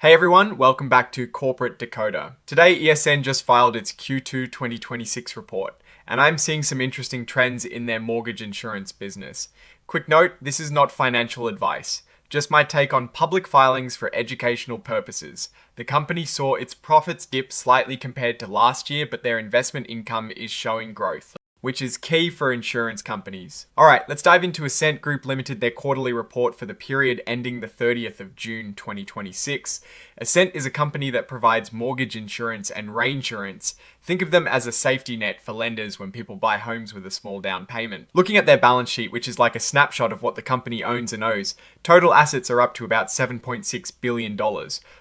Hey everyone, welcome back to Corporate Decoder. Today, ESN just filed its Q2 2026 report, and I'm seeing some interesting trends in their mortgage insurance business. Quick note, this is not financial advice, just my take on public filings for educational purposes. The company saw its profits dip slightly compared to last year, but their investment income is showing growth, which is key for insurance companies. Alright, let's dive into Essent Group Ltd, their quarterly report for the period ending the 30th of June 2026. Essent is a company that provides mortgage insurance and reinsurance. Think of them as a safety net for lenders when people buy homes with a small down payment. Looking at their balance sheet, which is like a snapshot of what the company owns and owes, total assets are up to about $7.6 billion.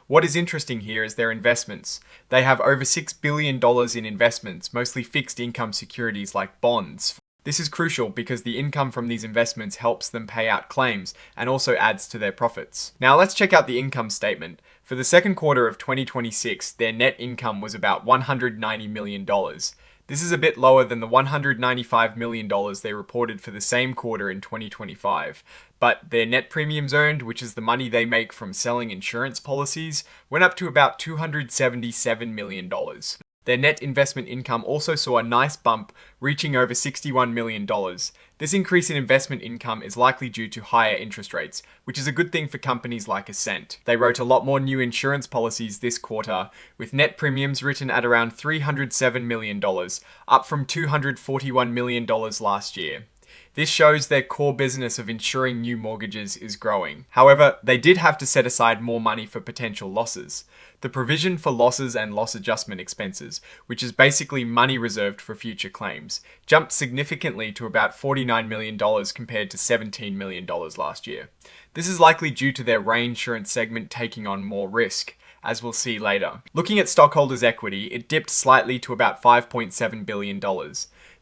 What is interesting here is their investments. They have over $6 billion in investments, mostly fixed income securities like bonds. This is crucial because the income from these investments helps them pay out claims and also adds to their profits. Now let's check out the income statement. For the second quarter of 2026, their net income was about $190 million. This is a bit lower than the $195 million they reported for the same quarter in 2025. But their net premiums earned, which is the money they make from selling insurance policies, went up to about $277 million. Their net investment income also saw a nice bump, reaching over $61 million. This increase in investment income is likely due to higher interest rates, which is a good thing for companies like Essent. They wrote a lot more new insurance policies this quarter, with net premiums written at around $307 million, up from $241 million last year. This shows their core business of insuring new mortgages is growing. However, they did have to set aside more money for potential losses. The provision for losses and loss adjustment expenses, which is basically money reserved for future claims, jumped significantly to about $49 million compared to $17 million last year. This is likely due to their reinsurance segment taking on more risk, as we'll see later. Looking at stockholders' equity, it dipped slightly to about $5.7 billion.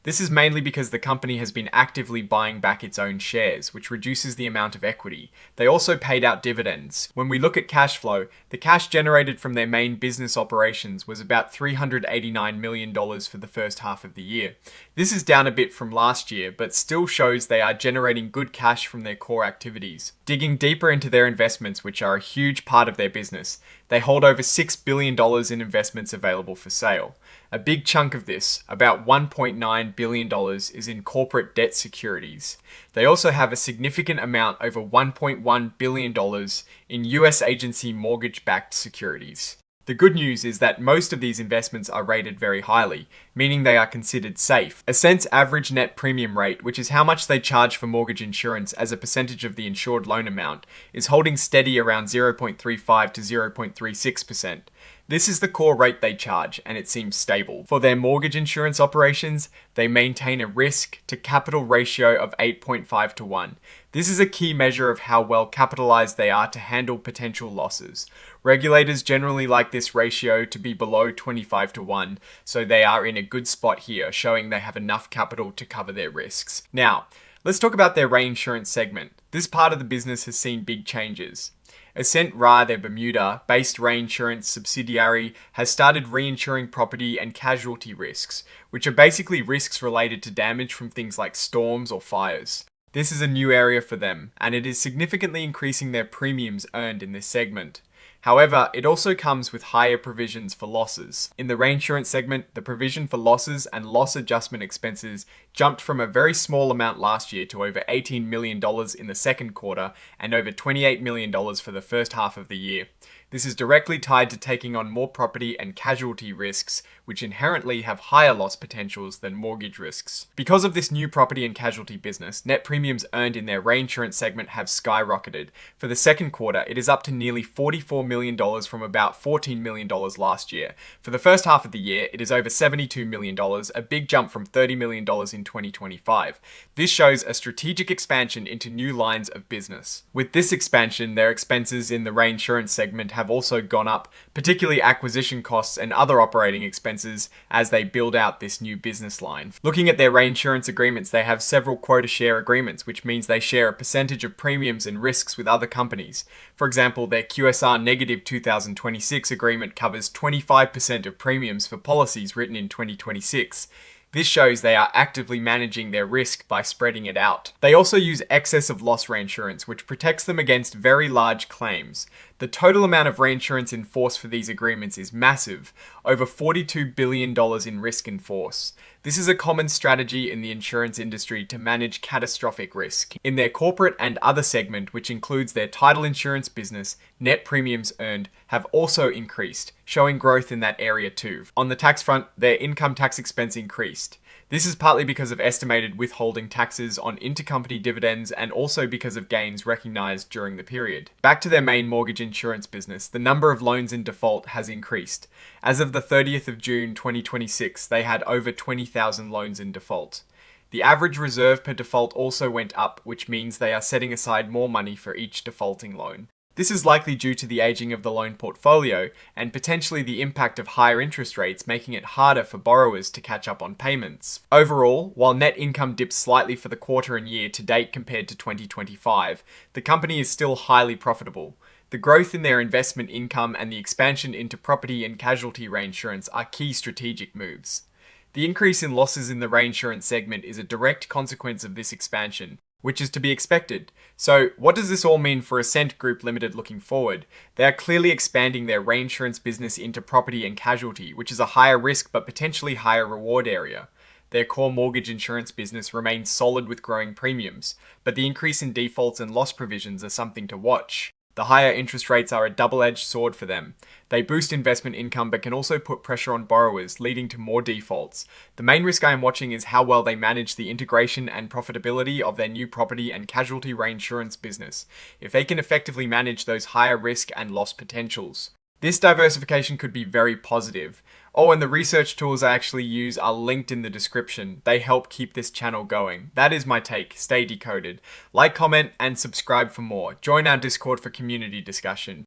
This is mainly because the company has been actively buying back its own shares, which reduces the amount of equity. They also paid out dividends. When we look at cash flow, the cash generated from their main business operations was about $389 million for the first half of the year. This is down a bit from last year, but still shows they are generating good cash from their core activities. Digging deeper into their investments, which are a huge part of their business, they hold over $6 billion in investments available for sale. A big chunk of this, about $1.9 billion, is in corporate debt securities. They also have a significant amount, over $1.1 billion, in US agency mortgage-backed securities. The good news is that most of these investments are rated very highly, meaning they are considered safe. Essent's average net premium rate, which is how much they charge for mortgage insurance as a percentage of the insured loan amount, is holding steady around 0.35 to 0.36%. This is the core rate they charge, and it seems stable. For their mortgage insurance operations, they maintain a risk to capital ratio of 8.5 to 1. This is a key measure of how well capitalized they are to handle potential losses. Regulators generally like this ratio to be below 25 to 1, so they are in a good spot here, showing they have enough capital to cover their risks. Now, let's talk about their reinsurance segment. This part of the business has seen big changes. Essent Ra, their Bermuda-based reinsurance subsidiary, has started reinsuring property and casualty risks, which are basically risks related to damage from things like storms or fires. This is a new area for them, and it is significantly increasing their premiums earned in this segment. However, it also comes with higher provisions for losses. In the reinsurance segment, the provision for losses and loss adjustment expenses jumped from a very small amount last year to over $18 million in the second quarter and over $28 million for the first half of the year. This is directly tied to taking on more property and casualty risks, which inherently have higher loss potentials than mortgage risks. Because of this new property and casualty business, net premiums earned in their reinsurance segment have skyrocketed. For the second quarter, it is up to nearly $44 million from about $14 million last year. For the first half of the year, it is over $72 million, a big jump from $30 million in 2025. This shows a strategic expansion into new lines of business. With this expansion, their expenses in the reinsurance segment have also gone up, particularly acquisition costs and other operating expenses as they build out this new business line. Looking at their reinsurance agreements, they have several quota share agreements, which means they share a percentage of premiums and risks with other companies. For example, their QSR negative 2026 agreement covers 25% of premiums for policies written in 2026. This shows they are actively managing their risk by spreading it out. They also use excess of loss reinsurance, which protects them against very large claims. The total amount of reinsurance in force for these agreements is massive, over $42 billion in risk in force. This is a common strategy in the insurance industry to manage catastrophic risk. In their corporate and other segment, which includes their title insurance business, net premiums earned have also increased, showing growth in that area too. On the tax front, their income tax expense increased. This is partly because of estimated withholding taxes on intercompany dividends and also because of gains recognized during the period. Back to their main mortgage insurance business, the number of loans in default has increased. As of the 30th of June 2026, they had over 20,000 loans in default. The average reserve per default also went up, which means they are setting aside more money for each defaulting loan. This is likely due to the aging of the loan portfolio and potentially the impact of higher interest rates making it harder for borrowers to catch up on payments. Overall, while net income dips slightly for the quarter and year to date compared to 2025, the company is still highly profitable. The growth in their investment income and the expansion into property and casualty reinsurance are key strategic moves. The increase in losses in the reinsurance segment is a direct consequence of this expansion, which is to be expected. So, what does this all mean for Essent Group Ltd looking forward? They are clearly expanding their reinsurance business into property and casualty, which is a higher risk but potentially higher reward area. Their core mortgage insurance business remains solid with growing premiums, but the increase in defaults and loss provisions are something to watch. The higher interest rates are a double-edged sword for them. They boost investment income but can also put pressure on borrowers, leading to more defaults. The main risk I am watching is how well they manage the integration and profitability of their new property and casualty reinsurance business, if they can effectively manage those higher risk and loss potentials. This diversification could be very positive. Oh, and the research tools I actually use are linked in the description. They help keep this channel going. That is my take. Stay decoded. Like, comment, and subscribe for more. Join our Discord for community discussion.